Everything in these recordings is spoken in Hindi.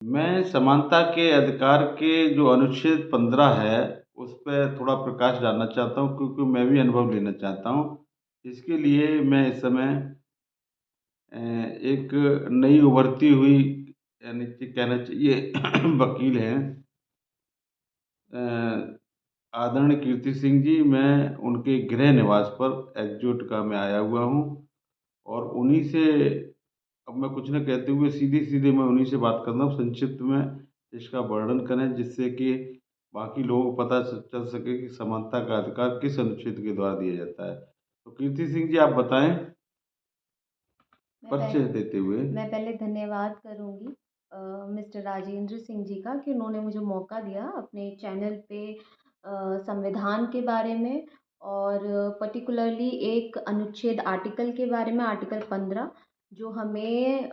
मैं समानता के अधिकार के जो अनुच्छेद 15 है, उस पे थोड़ा प्रकाश डालना चाहता हूँ क्योंकि मैं भी अनुभव लेना चाहता हूँ। इसके लिए मैं इस समय एक नई उभरती हुई यानी कि कहना चाहिए वकील हैं आदरणीय कीर्ति सिंह जी। मैं उनके गृह निवास पर एकजुट का मैं आया हुआ हूँ और उन्हीं से अब मैं कुछ न कहते हुए सीधे-सीधे मैं उन्हीं से बात कर रहा हूँ। संक्षिप्त में इसका वर्णन करें जिससे कि बाकी लोगों को पता चल सके कि समानता का अधिकार किस अनुच्छेद के द्वारा दिया जाता है। तो कीर्ति सिंह जी आप बताएँ मैं परिचय पहले देते हुए। मैं पहले धन्यवाद करूँगी मिस्टर राजेंद्र सिंह जी का कि उन्होंने मुझे मौका दिया अपने चैनल पे संविधान के बारे में और पर्टिकुलरली एक अनुच्छेद आर्टिकल के बारे में, आर्टिकल 15, जो हमें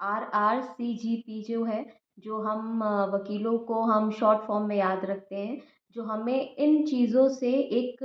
RRCGP जो है, जो हम वकीलों को हम शॉर्ट फॉर्म में याद रखते हैं, जो हमें इन चीज़ों से एक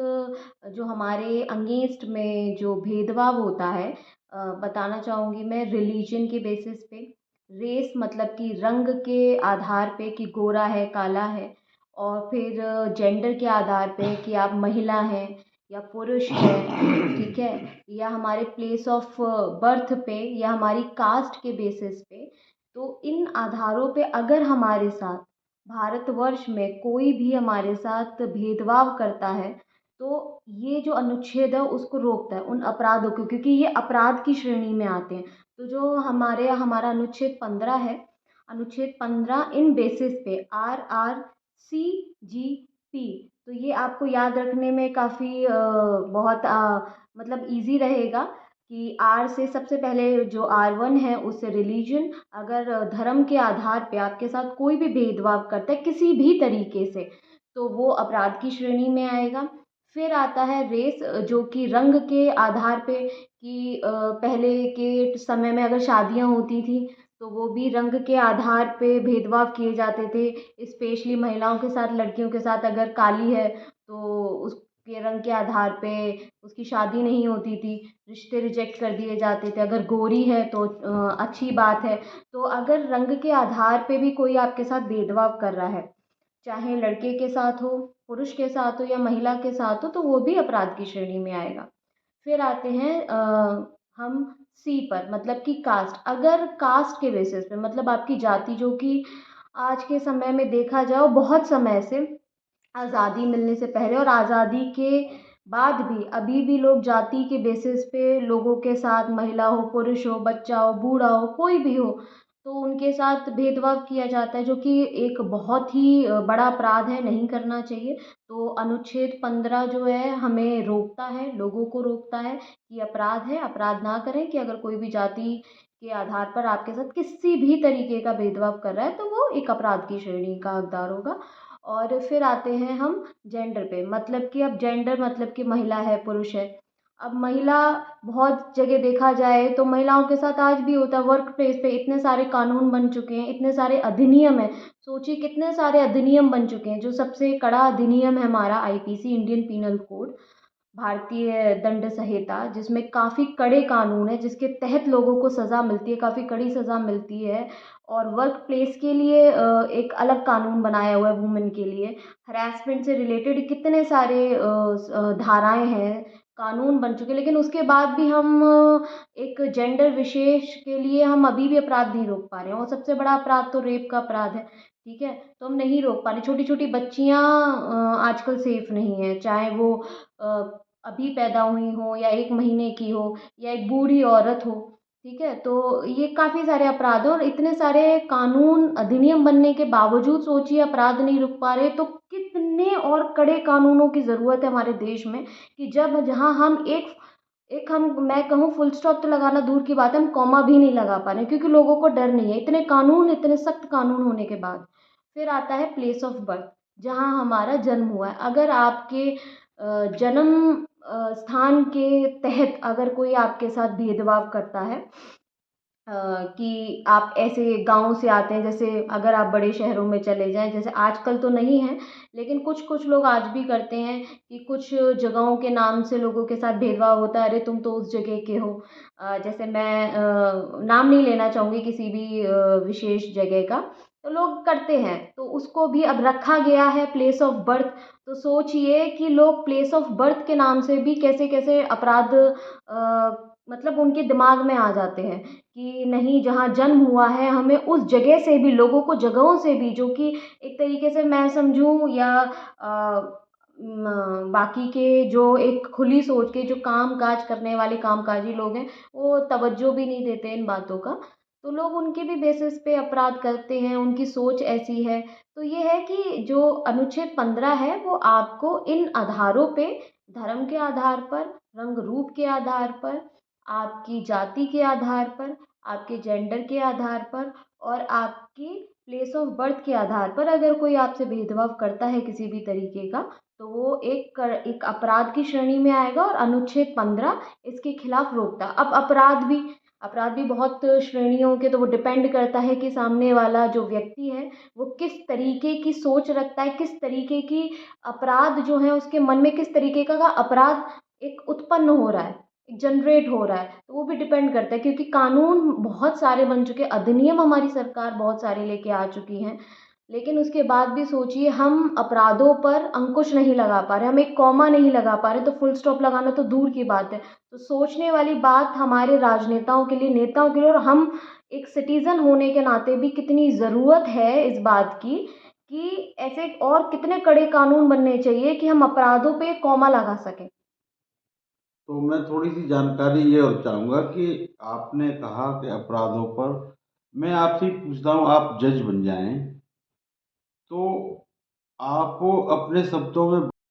जो हमारे अगेंस्ट में जो भेदभाव होता है, बताना चाहूँगी मैं रिलीजन के बेसिस पे, रेस मतलब कि रंग के आधार पे कि गोरा है, काला है, और फिर जेंडर के आधार पे कि आप महिला हैं या पुरुष हैं, ठीक है? या हमारे प्लेस ऑफ बर्थ पे या हमारी कास्ट के बेसिस पे। तो इन आधारों पे अगर हमारे साथ भारतवर्ष में कोई भी हमारे साथ भेदभाव करता है, तो ये जो अनुच्छेद है उसको रोकता है उन अपराधों को, क्योंकि ये अपराध की श्रेणी में आते हैं। तो जो हमारा अनुच्छेद 15 है, अनुच्छेद 15 इन बेसिस पे RRCGP, तो ये आपको याद रखने में काफ़ी बहुत मतलब इजी रहेगा कि आर से सबसे पहले जो R1 है उससे रिलीजन, अगर धर्म के आधार पे आपके साथ कोई भी भेदभाव करता है किसी भी तरीके से, तो वो अपराध की श्रेणी में आएगा। फिर आता है रेस, जो कि रंग के आधार पे कि पहले के समय में अगर शादियाँ होती थी तो वो भी रंग के आधार पे भेदभाव किए जाते थे, स्पेशली महिलाओं के साथ, लड़कियों के साथ। अगर काली है तो उसके रंग के आधार पे उसकी शादी नहीं होती थी, रिश्ते रिजेक्ट कर दिए जाते थे। अगर गोरी है तो अच्छी बात है। तो अगर रंग के आधार पे भी कोई आपके साथ भेदभाव कर रहा है, चाहे लड़के के साथ हो, पुरुष के साथ हो या महिला के साथ हो, तो वो भी अपराध की श्रेणी में आएगा। फिर आते हैं हम सी पर, मतलब कि कास्ट। अगर कास्ट के बेसिस पे, मतलब आपकी जाति, जो कि आज के समय में देखा जाए बहुत समय से, आज़ादी मिलने से पहले और आज़ादी के बाद भी अभी भी लोग जाति के बेसिस पे लोगों के साथ, महिला हो, पुरुष हो, बच्चा हो, बूढ़ा हो, कोई भी हो, तो उनके साथ भेदभाव किया जाता है, जो कि एक बहुत ही बड़ा अपराध है, नहीं करना चाहिए। तो अनुच्छेद 15 जो है हमें रोकता है, लोगों को रोकता है कि अपराध है, अपराध ना करें, कि अगर कोई भी जाति के आधार पर आपके साथ किसी भी तरीके का भेदभाव कर रहा है तो वो एक अपराध की श्रेणी का हकदार होगा। और फिर आते हैं हम जेंडर पे, मतलब कि अब जेंडर मतलब कि महिला है, पुरुष है। अब महिला, बहुत जगह देखा जाए तो महिलाओं के साथ आज भी होता है, वर्क प्लेस पे इतने सारे कानून बन चुके हैं, इतने सारे अधिनियम हैं। सोचिए कितने सारे अधिनियम बन चुके हैं। जो सबसे कड़ा अधिनियम है हमारा आईपीसी, इंडियन पीनल कोड, भारतीय दंड संहिता, जिसमें काफ़ी कड़े कानून हैं, जिसके तहत लोगों को सज़ा मिलती है, काफ़ी कड़ी सज़ा मिलती है। और वर्क प्लेस के लिए एक अलग कानून बनाया हुआ है वुमेन के लिए। हरासमेंट से रिलेटेड कितने सारे धाराएं हैं, कानून बन चुके हैं, लेकिन उसके बाद भी हम एक जेंडर विशेष के लिए हम अभी भी अपराध नहीं रोक पा रहे हैं। और सबसे बड़ा अपराध तो रेप का अपराध है, ठीक है? तो हम नहीं रोक पा रहे। छोटी छोटी बच्चियां आजकल सेफ नहीं है, चाहे वो अभी पैदा हुई हो या 1 महीने की हो या एक बूढ़ी औरत हो, ठीक है? तो ये काफ़ी सारे अपराध हैं और इतने सारे कानून अधिनियम बनने के बावजूद सोचिए अपराध नहीं रुक पा रहे, तो कितने और कड़े कानूनों की ज़रूरत है हमारे देश में, कि जब जहाँ हम एक एक हम मैं कहूँ फुल स्टॉप तो लगाना दूर की बात है, हम कॉमा भी नहीं लगा पा रहे हैं, क्योंकि लोगों को डर नहीं है, इतने कानून, इतने सख्त कानून होने के बाद। फिर आता है प्लेस ऑफ बर्थ, जहाँ हमारा जन्म हुआ है। अगर आपके जन्म स्थान के तहत अगर कोई आपके साथ भेदभाव करता है, कि आप ऐसे गाँव से आते हैं, जैसे अगर आप बड़े शहरों में चले जाएँ, जैसे आजकल तो नहीं है, लेकिन कुछ-कुछ लोग आज भी करते हैं कि कुछ जगहों के नाम से लोगों के साथ भेदभाव होता है, अरे तुम तो उस जगह के हो। जैसे मैं नाम नहीं लेना चाहूँगी किसी भी विशेष जगह का, तो लोग करते हैं, तो उसको भी अब रखा गया है प्लेस ऑफ बर्थ। तो सोचिए कि लोग प्लेस ऑफ बर्थ के नाम से भी कैसे-कैसे अपराध मतलब उनके दिमाग में आ जाते हैं कि नहीं, जहाँ जन्म हुआ है हमें उस जगह से भी, लोगों को जगहों से भी, जो कि एक तरीके से मैं समझूँ या बाकी के जो एक खुली सोच के जो काम-काज करने वाले कामकाजी लोग हैं, वो तवज्जो भी नहीं देते इन बातों का। तो लोग उनके भी बेसिस पे अपराध करते हैं, उनकी सोच ऐसी है। तो ये है कि जो अनुच्छेद 15 है वो आपको इन आधारों पे, धर्म के आधार पर, रंग-रूप के आधार पर, आपकी जाति के आधार पर, आपके जेंडर के आधार पर और आपकी प्लेस ऑफ बर्थ के आधार पर अगर कोई आपसे भेदभाव करता है किसी भी तरीके का, तो वो एक अपराध की श्रेणी में आएगा और अनुच्छेद 15 इसके खिलाफ रोकता है। अब अपराध भी बहुत श्रेणियों के, तो वो डिपेंड करता है कि सामने वाला जो व्यक्ति है, वो किस तरीके की सोच रखता है, किस तरीके की अपराध जो है उसके मन में किस तरीके का अपराध एक उत्पन्न हो रहा है, जनरेट हो रहा है। तो वो भी डिपेंड करता है, क्योंकि कानून बहुत सारे बन चुके हैं, अधिनियम हमारी सरकार बहुत सारे लेके आ चुकी हैं, लेकिन उसके बाद भी सोचिए हम अपराधों पर अंकुश नहीं लगा पा रहे, हम एक कॉमा नहीं लगा पा रहे, तो फुल स्टॉप लगाना तो दूर की बात है। तो सोचने वाली बात हमारे राजनेताओं के लिए, नेताओं के लिए, और हम एक सिटीज़न होने के नाते भी कितनी ज़रूरत है इस बात की कि ऐसे और कितने कड़े कानून बनने चाहिए कि हम अपराधों पे कॉमा लगा सकें। तो मैं थोड़ी-सी जानकारी ये और चाहूँगा कि आपने कहा कि अपराधों पर, मैं आपसे ही पूछता हूँ, आप जज बन जाएँ, तो आप अपने शब्दों में